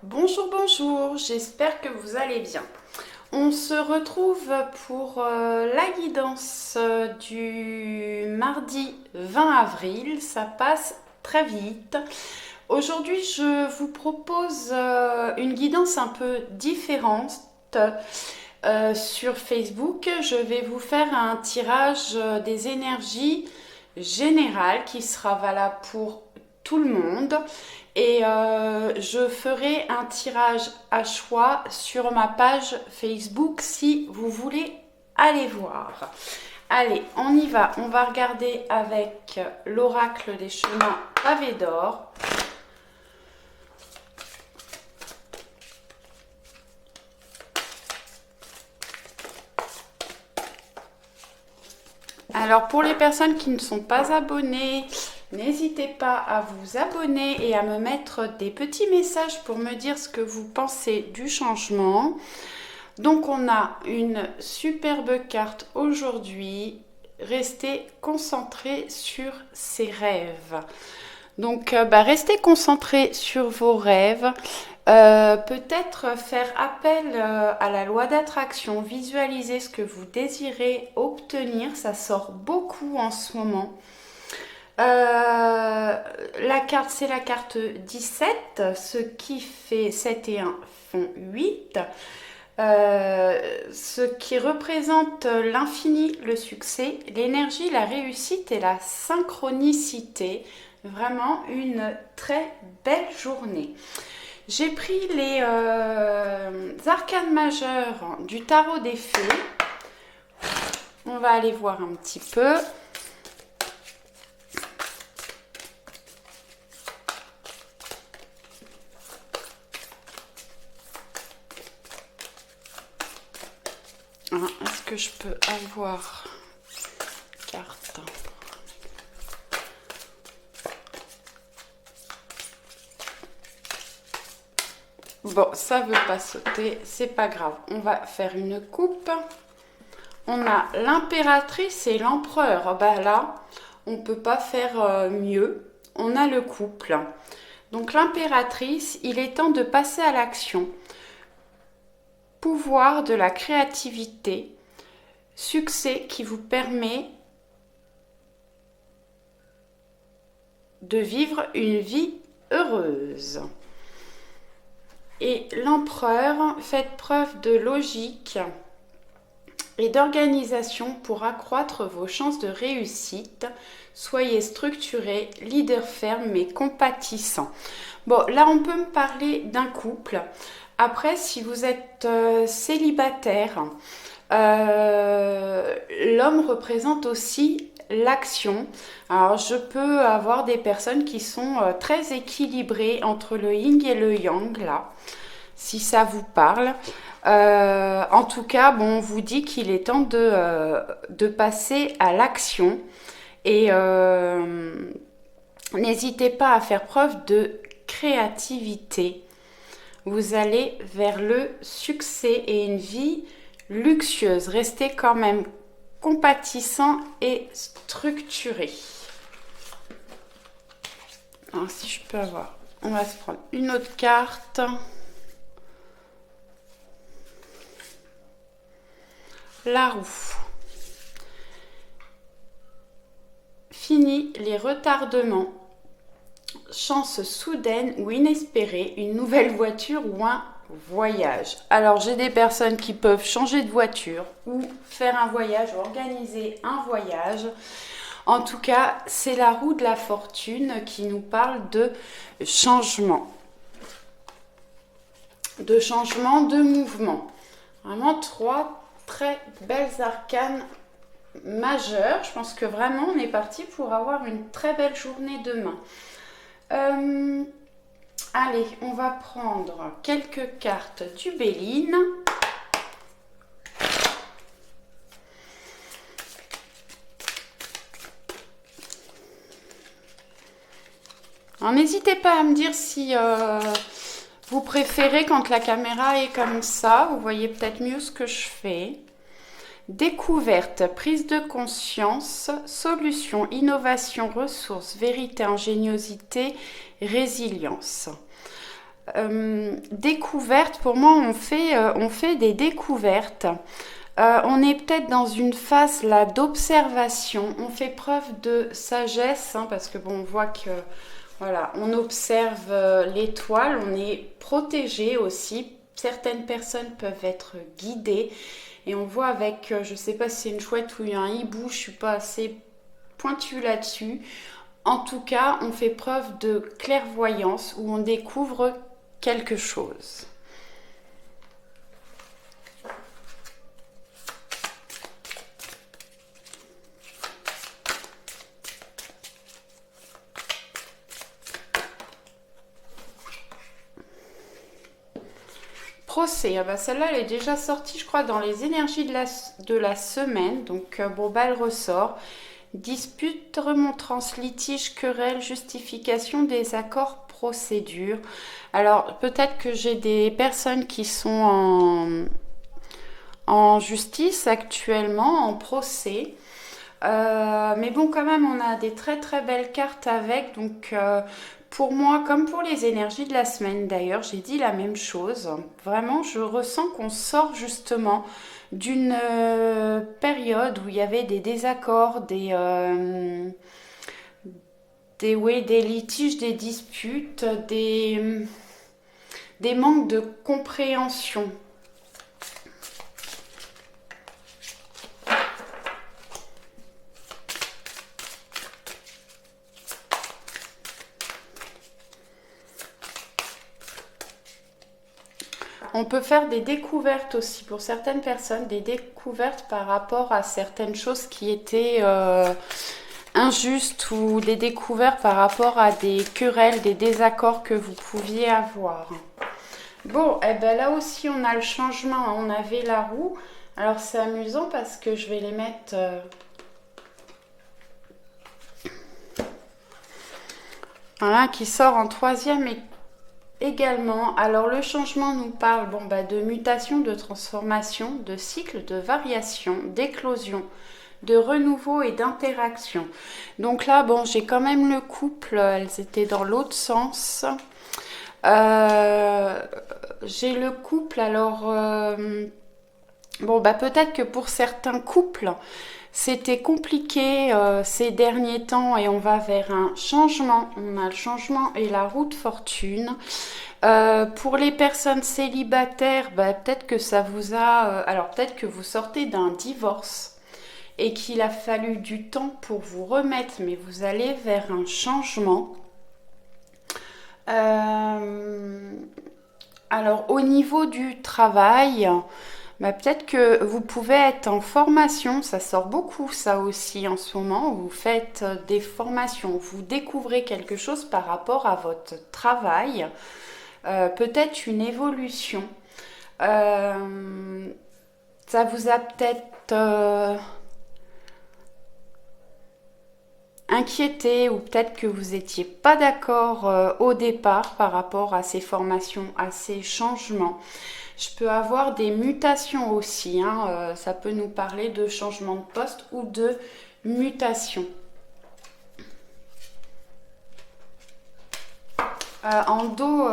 Bonjour, bonjour, j'espère que vous allez bien. On se retrouve pour la guidance du mardi 20 avril, ça passe très vite. Aujourd'hui, je vous propose une guidance un peu différente. Sur Facebook, je vais vous faire un tirage des énergies générales qui sera valable pour tout le monde. Et je ferai un tirage à choix sur ma page Facebook si vous voulez aller voir. Allez, on y va. On va regarder avec l'oracle des chemins pavés d'or. Alors pour les personnes qui ne sont pas abonnées, n'hésitez pas à vous abonner et à me mettre des petits messages pour me dire ce que vous pensez du changement. Donc on a une superbe carte aujourd'hui. Restez concentrés sur ses rêves. Donc restez concentrés sur vos rêves. Peut-être faire appel à la loi d'attraction, visualiser ce que vous désirez obtenir, ça sort beaucoup en ce moment. La carte, c'est la carte 17, ce qui fait 7 et 1 font 8. Ce qui représente l'infini, le succès, l'énergie, la réussite et la synchronicité. Vraiment une très belle journée. J'ai pris les arcanes majeures du tarot des fées. On va aller voir un petit peu. Est-ce que je peux avoir carte? Bon, ça veut pas sauter, c'est pas grave. On va faire une coupe. On a l'impératrice et l'empereur. Là, on peut pas faire mieux. On a le couple. Donc l'impératrice, il est temps de passer à l'action. Pouvoir de la créativité, succès qui vous permet de vivre une vie heureuse. Et l'empereur, faites preuve de logique et d'organisation pour accroître vos chances de réussite. Soyez structuré, leader ferme mais compatissant. Bon, là on peut me parler d'un couple. Après, si vous êtes célibataire, l'homme représente aussi l'action. Alors, je peux avoir des personnes qui sont très équilibrées entre le yin et le yang, là, si ça vous parle. En tout cas, bon, on vous dit qu'il est temps de passer à l'action. Et n'hésitez pas à faire preuve de créativité. Vous allez vers le succès et une vie luxueuse. Restez quand même compatissant et structuré. Alors, si je peux avoir, on va se prendre une autre carte. La roue. Fini les retardements. Chance soudaine ou inespérée, une nouvelle voiture ou un voyage. Alors j'ai des personnes qui peuvent changer de voiture ou faire un voyage ou organiser un voyage. En tout cas, c'est la roue de la fortune qui nous parle de changement. De mouvement. Vraiment trois très belles arcanes majeures. Je pense que vraiment on est parti pour avoir une très belle journée demain. Allez, on va prendre quelques cartes du Béline. Alors n'hésitez pas à me dire si vous préférez quand la caméra est comme ça. Vous voyez peut-être mieux ce que je fais. Découverte, prise de conscience, solution, innovation, ressources, vérité, ingéniosité, résilience. découverte, pour moi, on fait des découvertes. On est peut-être dans une phase là d'observation. On fait preuve de sagesse, hein, parce que bon, on voit que voilà, on observe l'étoile, on est protégé aussi. Certaines personnes peuvent être guidées. Et on voit avec, je sais pas si c'est une chouette ou un hibou, je suis pas assez pointue là-dessus. En tout cas, on fait preuve de clairvoyance où on découvre quelque chose. Procès, ah bah celle-là elle est déjà sortie je crois dans les énergies de la semaine, donc bon bah elle ressort. Dispute, remontrance, litige, querelle, justification, désaccord, procédure. Alors peut-être que j'ai des personnes qui sont en justice actuellement, en procès. Mais bon, quand même, on a des très très belles cartes avec. Donc, pour moi, comme pour les énergies de la semaine d'ailleurs, j'ai dit la même chose. Vraiment, je ressens qu'on sort justement d'une période où il y avait des désaccords, oui, des litiges, des disputes, des manques de compréhension. On peut faire des découvertes aussi pour certaines personnes, des découvertes par rapport à certaines choses qui étaient injustes ou des découvertes par rapport à des querelles, des désaccords que vous pouviez avoir. Bon, et ben là aussi on a le changement, on avait la roue. Alors c'est amusant parce que je vais les mettre... voilà, qui sort en troisième également. Alors le changement nous parle bon, bah, de mutation, de transformation, de cycle, de variation, d'éclosion, de renouveau et d'interaction. Donc là, bon, j'ai quand même le couple, elles étaient dans l'autre sens. J'ai le couple, alors bon, bah peut-être que pour certains couples, c'était compliqué ces derniers temps et on va vers un changement. On a le changement et la roue de fortune. Pour les personnes célibataires, bah, peut-être que ça vous a... alors peut-être que vous sortez d'un divorce et qu'il a fallu du temps pour vous remettre, mais vous allez vers un changement. Alors au niveau du travail, bah, peut-être que vous pouvez être en formation, ça sort beaucoup ça aussi en ce moment, vous faites des formations, vous découvrez quelque chose par rapport à votre travail, peut-être une évolution. Ça vous a peut-être inquiété ou peut-être que vous n'étiez pas d'accord au départ par rapport à ces formations, à ces changements. Je peux avoir des mutations aussi, hein, ça peut nous parler de changement de poste ou de mutation. En dos,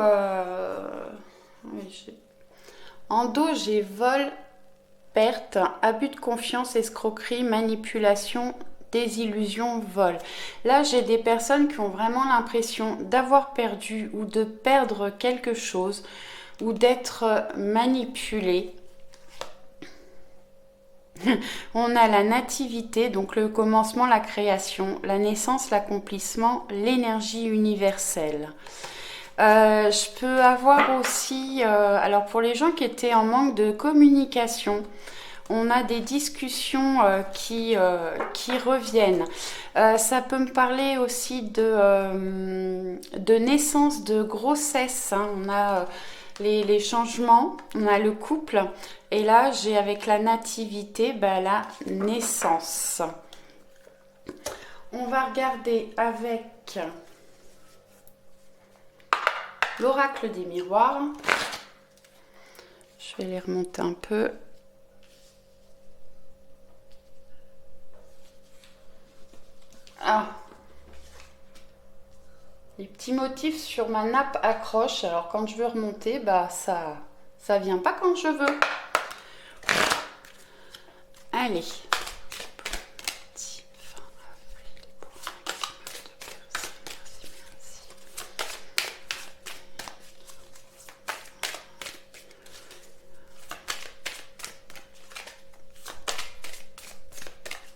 oui, en dos, j'ai vol, perte, abus de confiance, escroquerie, manipulation, désillusion, vol. Là, j'ai des personnes qui ont vraiment l'impression d'avoir perdu ou de perdre quelque chose ou d'être manipulées. On a la nativité, donc le commencement, la création, la naissance, l'accomplissement, l'énergie universelle. Je peux avoir aussi, alors pour les gens qui étaient en manque de communication, on a des discussions qui reviennent. Ça peut me parler aussi de naissance, de grossesse. Hein. On a les changements, on a le couple. Et là, j'ai avec la nativité, bah, la naissance. On va regarder avec l'oracle des miroirs. Je vais les remonter un peu. Ah. Les petits motifs sur ma nappe accrochent. Alors quand je veux remonter, bah ça vient pas quand je veux. Allez.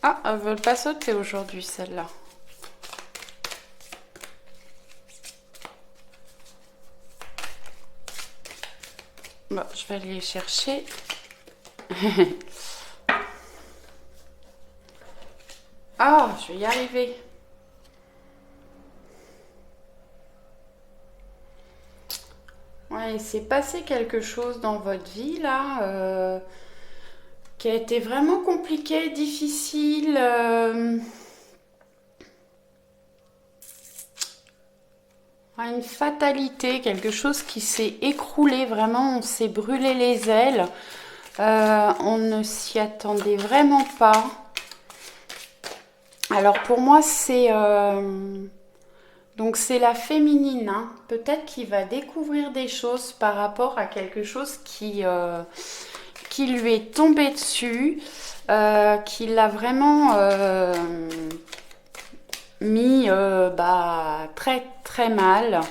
Ah, elles veulent pas sauter aujourd'hui, celle-là. Bon, je vais aller les chercher. Ah, je vais y arriver. Ouais, il s'est passé quelque chose dans votre vie, là, qui a été vraiment compliqué, difficile. Une fatalité, quelque chose qui s'est écroulé, vraiment, on s'est brûlé les ailes. On ne s'y attendait vraiment pas. Alors pour moi, donc c'est la féminine, hein. Peut-être qu'il va découvrir des choses par rapport à quelque chose qui lui est tombé dessus, qui l'a vraiment mis très très mal.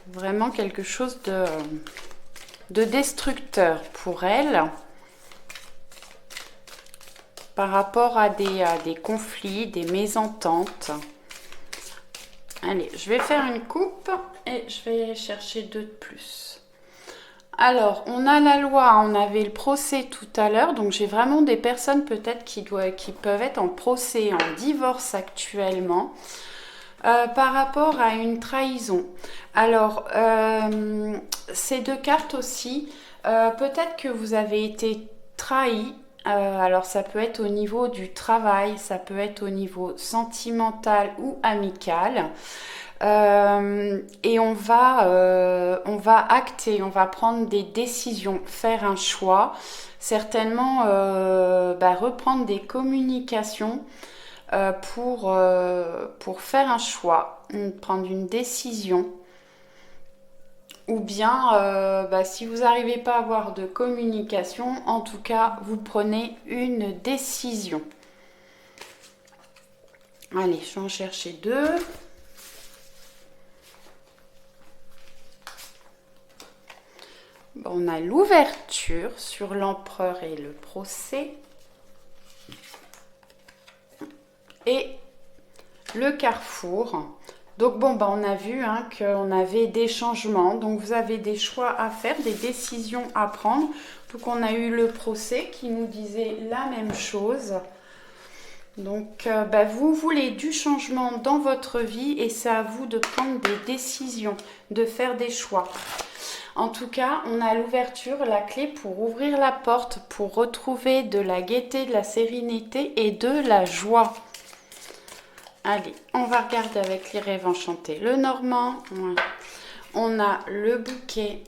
Vraiment quelque chose de destructeur pour elle par rapport à des conflits, des mésententes. Allez, je vais faire une coupe et je vais chercher 2 de plus. Alors, on a la loi, on avait le procès tout à l'heure, donc j'ai vraiment des personnes peut-être qui peuvent être en procès, en divorce actuellement, par rapport à une trahison. Alors, ces 2 cartes aussi, peut-être que vous avez été trahi. Alors ça peut être au niveau du travail, ça peut être au niveau sentimental ou amical. Et on va acter, on va prendre des décisions, faire un choix, certainement reprendre des communications pour faire un choix, prendre une décision. Ou bien, si vous n'arrivez pas à avoir de communication, en tout cas, vous prenez une décision. Allez, je vais en chercher 2. Bon, on a l'ouverture sur l'empereur et le procès. Et le carrefour. Donc bon, on a vu qu'on avait des changements, donc vous avez des choix à faire, des décisions à prendre. Donc on a eu le procès qui nous disait la même chose. Donc vous voulez du changement dans votre vie et c'est à vous de prendre des décisions, de faire des choix. En tout cas, on a l'ouverture, la clé pour ouvrir la porte, pour retrouver de la gaieté, de la sérénité et de la joie. Allez, on va regarder avec les rêves enchantés. Le normand, ouais. On a le bouquet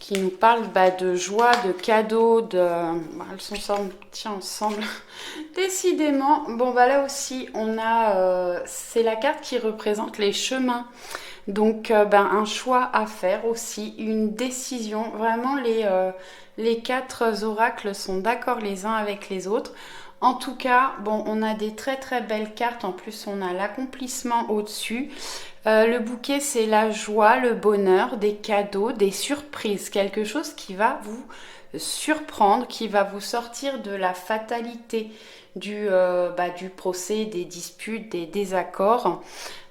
qui nous parle de joie, de cadeaux, elles sont sorties ensemble. Décidément, là aussi, on a, c'est la carte qui représente les chemins. Donc, un choix à faire aussi, une décision. Vraiment, les 4 oracles sont d'accord les uns avec les autres. En tout cas, on a des très très belles cartes. En plus, on a l'accomplissement au-dessus. Le bouquet, c'est la joie, le bonheur, des cadeaux, des surprises. Quelque chose qui va vous surprendre, qui va vous sortir de la fatalité du procès, des disputes, des désaccords.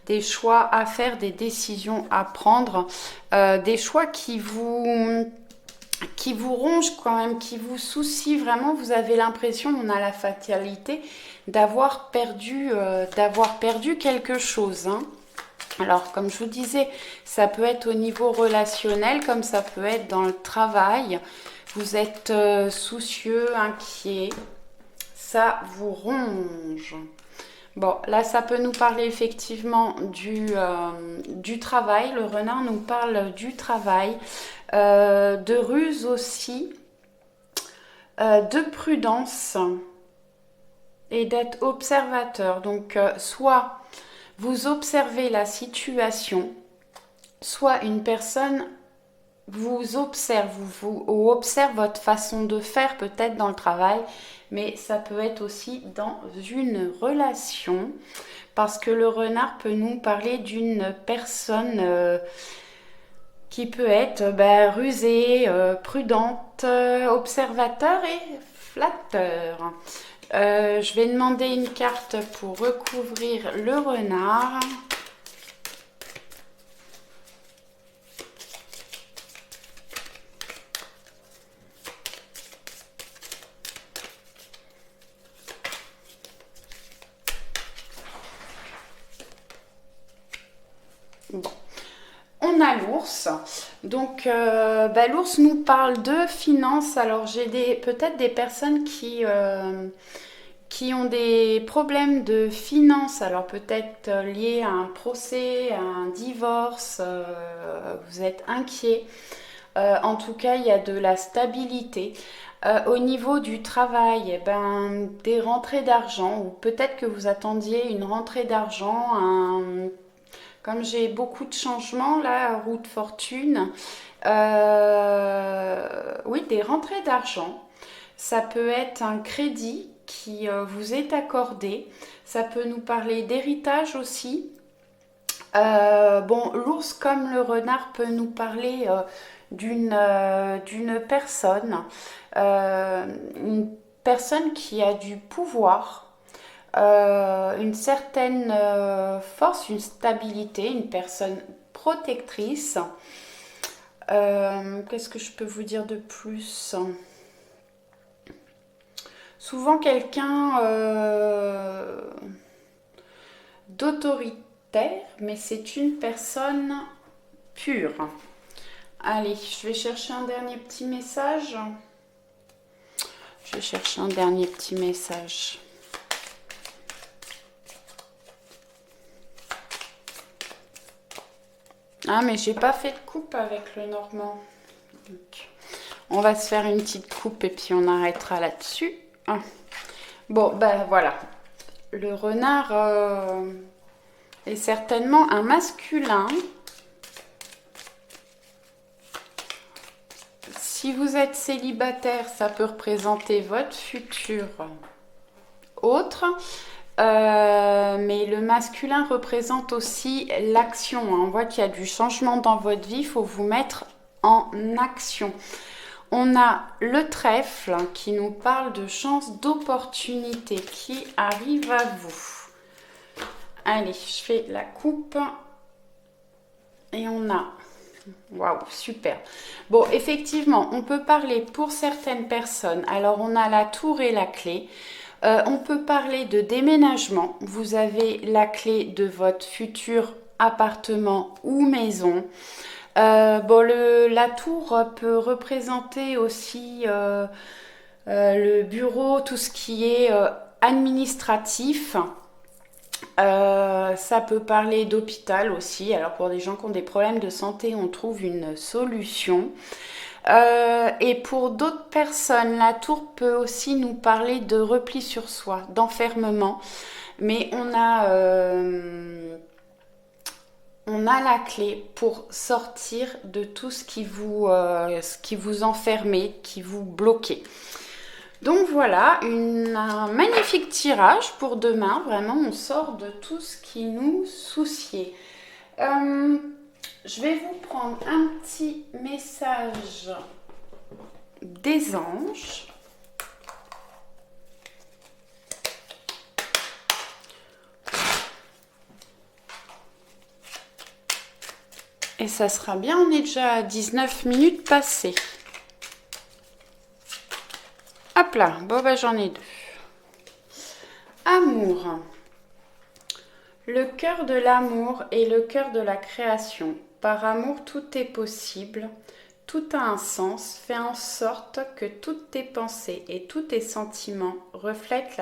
Des choix à faire, des décisions à prendre. Des choix qui vous ronge quand même, qui vous soucie vraiment. Vous avez l'impression, on a la fatalité d'avoir perdu quelque chose. Alors, comme je vous disais, ça peut être au niveau relationnel, comme ça peut être dans le travail. Vous êtes soucieux, inquiet. Ça vous ronge. Bon, là, ça peut nous parler effectivement du travail. Le renard nous parle du travail, de ruse aussi, de prudence et d'être observateur. Donc, soit vous observez la situation, soit une personne vous observe, ou observe votre façon de faire peut-être dans le travail, mais ça peut être aussi dans une relation, parce que le renard peut nous parler d'une personne qui peut être rusée, prudente, observateur et flatteur. Je vais demander une carte pour recouvrir le renard. Bon. On a l'ours. Donc, l'ours nous parle de finances. Alors, j'ai peut-être des personnes qui ont des problèmes de finances. Alors, peut-être liés à un procès, à un divorce. Vous êtes inquiet. En tout cas, il y a de la stabilité. Au niveau du travail, des rentrées d'argent, ou peut-être que vous attendiez une rentrée d'argent, comme j'ai beaucoup de changements là, roue de fortune, oui, des rentrées d'argent. Ça peut être un crédit qui vous est accordé. Ça peut nous parler d'héritage aussi. L'ours comme le renard peut nous parler d'une personne, une personne qui a du pouvoir, une certaine force, une stabilité, une personne protectrice. Qu'est-ce que je peux vous dire de plus? Souvent quelqu'un d'autoritaire, mais c'est une personne pure. Allez, je vais chercher un dernier petit message. Je vais chercher un dernier petit message. Ah, mais j'ai pas fait de coupe avec le normand. Donc, on va se faire une petite coupe et puis on arrêtera là-dessus. Bon, voilà. Le renard est certainement un masculin. Si vous êtes célibataire, ça peut représenter votre futur autre. Mais le masculin représente aussi l'action. On voit qu'il y a du changement dans votre vie. Il faut vous mettre en action. On a le trèfle qui nous parle de chance, d'opportunité qui arrive à vous. Allez, je fais la coupe. Et on a... Waouh, super. Bon, effectivement, on peut parler pour certaines personnes. Alors, on a la tour et la clé. On peut parler de déménagement. Vous avez la clé de votre futur appartement ou maison. La tour peut représenter aussi le bureau, tout ce qui est administratif. Ça peut parler d'hôpital aussi. Alors pour des gens qui ont des problèmes de santé, on trouve une solution. Et pour d'autres personnes, la tour peut aussi nous parler de repli sur soi, d'enfermement. Mais on a la clé pour sortir de tout ce qui vous enfermait, qui vous bloquait. Donc voilà, un magnifique tirage pour demain. Vraiment, on sort de tout ce qui nous souciait. Je vais vous prendre un petit message des anges. Et ça sera bien, on est déjà à 19 minutes passées. Hop là, j'en ai deux. Amour. Le cœur de l'amour est le cœur de la création. Par amour, tout est possible. Tout a un sens. Fais en sorte que toutes tes pensées et tous tes sentiments reflètent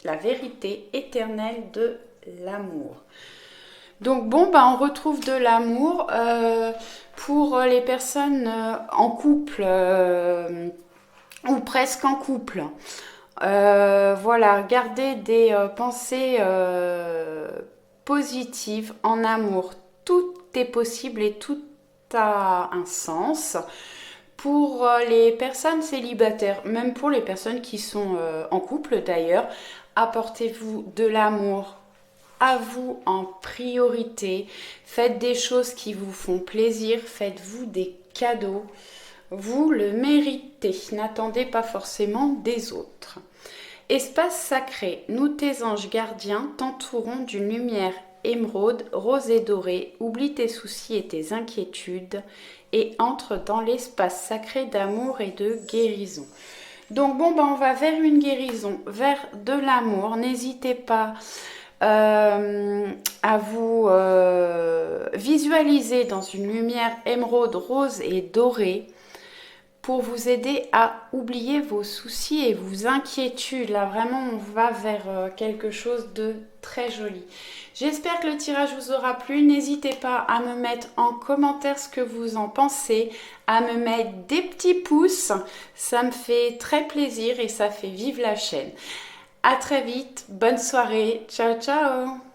la vérité éternelle de l'amour. Donc on retrouve de l'amour pour les personnes en couple ou presque en couple. Gardez des pensées positive. En amour, tout est possible et tout a un sens. Pour les personnes célibataires, même pour les personnes qui sont en couple d'ailleurs, apportez-vous de l'amour à vous en priorité. Faites des choses qui vous font plaisir, faites-vous des cadeaux. Vous le méritez, n'attendez pas forcément des autres. Espace sacré, nous tes anges gardiens t'entourons d'une lumière émeraude, rose et dorée. Oublie tes soucis et tes inquiétudes et entre dans l'espace sacré d'amour et de guérison. Donc bon, on va vers une guérison, vers de l'amour. N'hésitez pas à vous visualiser dans une lumière émeraude, rose et dorée pour vous aider à oublier vos soucis et vos inquiétudes. Là, vraiment, on va vers quelque chose de très joli. J'espère que le tirage vous aura plu. N'hésitez pas à me mettre en commentaire ce que vous en pensez, à me mettre des petits pouces. Ça me fait très plaisir et ça fait vivre la chaîne. À très vite. Bonne soirée. Ciao, ciao.